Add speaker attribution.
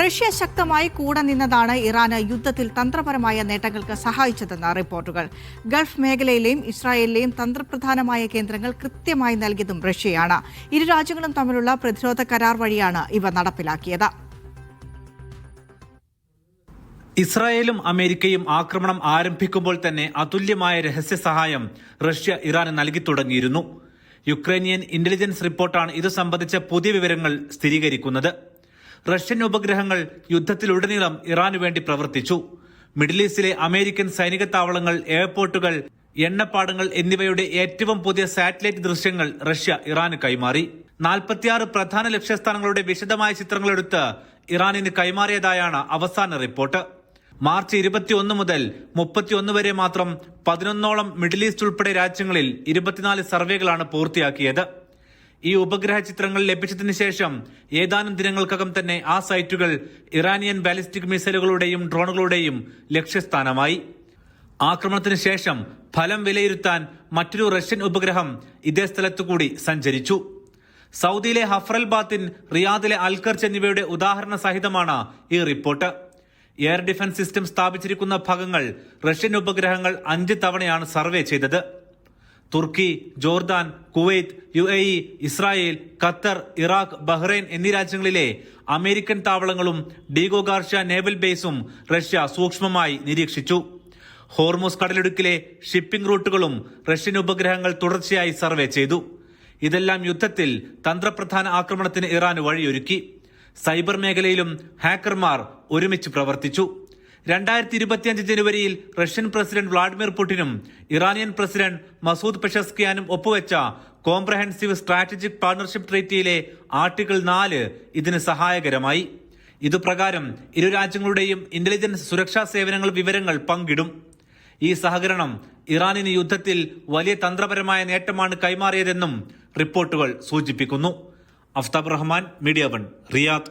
Speaker 1: Russia ശക്തമായി കൂടെ നിന്നതാണ് ഇറാന് യുദ്ധത്തിൽ തന്ത്രപരമായ നേട്ടങ്ങൾക്ക് സഹായിച്ചതെന്ന് റിപ്പോർട്ടുകൾ. ഗൾഫ് മേഖലയിലെയും ഇസ്രായേലിലെയും തന്ത്രപ്രധാനമായ കേന്ദ്രങ്ങൾ കൃത്യമായി നൽകിയതും റഷ്യയാണ്. ഇരു രാജ്യങ്ങളും തമ്മിലുള്ള പ്രതിരോധ കരാർ വഴിയാണ് ഇവ നടപ്പിലാക്കിയത്.
Speaker 2: ഇസ്രായേലും അമേരിക്കയും ആക്രമണം ആരംഭിക്കുമ്പോൾ തന്നെ അതുല്യമായ രഹസ്യ സഹായം റഷ്യ ഇറാന് നൽകി തുടങ്ങിയിരുന്നു. യുക്രൈനിയൻ ഇന്റലിജൻസ് റിപ്പോർട്ടാണ് ഇത് സംബന്ധിച്ച പുതിയ വിവരങ്ങൾ സ്ഥിരീകരിക്കുന്നത്. റഷ്യൻ ഉപഗ്രഹങ്ങൾ യുദ്ധത്തിലുടനീളം ഇറാനു വേണ്ടി പ്രവർത്തിച്ചു. മിഡിൽ ഈസ്റ്റിലെ അമേരിക്കൻ സൈനിക താവളങ്ങൾ, എയർപോർട്ടുകൾ, എണ്ണപ്പാടങ്ങൾ എന്നിവയുടെ ഏറ്റവും പുതിയ സാറ്റലൈറ്റ് ദൃശ്യങ്ങൾ റഷ്യ ഇറാന് കൈമാറി. 46 പ്രധാന ലക്ഷ്യസ്ഥാനങ്ങളുടെ വിശദമായ ചിത്രങ്ങളെടുത്ത് ഇറാനിന് കൈമാറിയതായാണ് അവസാന റിപ്പോർട്ട്. മാർച്ച് 21 മുതൽ 31 വരെ മാത്രം 11ഓളം മിഡിൽ ഈസ്റ്റ് ഉൾപ്പെടെ രാജ്യങ്ങളിൽ 24 സർവേകളാണ് പൂർത്തിയാക്കിയത്. ഈ ഉപഗ്രഹ ചിത്രങ്ങൾ ലഭിച്ചതിന് ശേഷം ഏതാനും ദിനങ്ങൾക്കകം തന്നെ ആ സൈറ്റുകൾ ഇറാനിയൻ ബാലിസ്റ്റിക് മിസൈലുകളുടെയും ഡ്രോണുകളുടെയും ലക്ഷ്യസ്ഥാനമായി. ആക്രമണത്തിന് ശേഷം ഫലം വിലയിരുത്താൻ മറ്റൊരു റഷ്യൻ ഉപഗ്രഹം ഇതേ സ്ഥലത്തുകൂടി സഞ്ചരിച്ചു. സൗദിയിലെ ഹഫ്രൽ ബാത്തിൻ, റിയാദിലെ അൽഖർച്ച് എന്നിവയുടെ ഉദാഹരണ സഹിതമാണ് ഈ റിപ്പോർട്ട്. എയർ ഡിഫൻസ് സിസ്റ്റം സ്ഥാപിച്ചിരിക്കുന്ന ഭാഗങ്ങൾ റഷ്യൻ ഉപഗ്രഹങ്ങൾ 5 തവണയാണ് സർവേ ചെയ്തത്. Turkey, Jordan, Kuwait, UAE, Israel, Qatar, Iraq, Bahrain എന്നീ രാജ്യങ്ങളിലെ അമേരിക്കൻ താവളങ്ങളും ഡീഗോ ഗാർഷ്യ നേവൽ ബേസും റഷ്യ സൂക്ഷ്മമായി നിരീക്ഷിച്ചു. ഹോർമുസ് കടലിടുക്കിലെ ഷിപ്പിംഗ് റൂട്ടുകളും റഷ്യൻ ഉപഗ്രഹങ്ങൾ തുടർച്ചയായി സർവേ ചെയ്തു. ഇതെല്ലാം യുദ്ധത്തിൽ തന്ത്രപ്രധാന ആക്രമണത്തിന് ഇറാന് വഴിയൊരുക്കി. സൈബർ മേഖലയിലും ഹാക്കർമാർ ഒരുമിച്ച് പ്രവർത്തിച്ചു. 2025 ജനുവരിയിൽ റഷ്യൻ പ്രസിഡന്റ് വ്ളാഡിമിർ പുടിനും ഇറാനിയൻ പ്രസിഡന്റ് മസൂദ് പെഷസ്കിയാനും ഒപ്പുവെച്ച കോംപ്രഹെൻസീവ് സ്ട്രാറ്റജിക് പാർട്ണർഷിപ്പ് ട്രീറ്റിയിലെ ആർട്ടിക്കിൾ 4 ഇതിന് സഹായകരമായി. ഇതുപ്രകാരം ഇരു രാജ്യങ്ങളുടെയും ഇന്റലിജൻസ് സുരക്ഷാ സേവനങ്ങൾ വിവരങ്ങൾ പങ്കിടും. ഈ സഹകരണം ഇറാനിന് യുദ്ധത്തിൽ വലിയ തന്ത്രപരമായ നേട്ടമാണ് കൈമാറിയതെന്നും റിപ്പോർട്ടുകൾ സൂചിപ്പിക്കുന്നു. Aftab Rahman, media 1, Riyadh.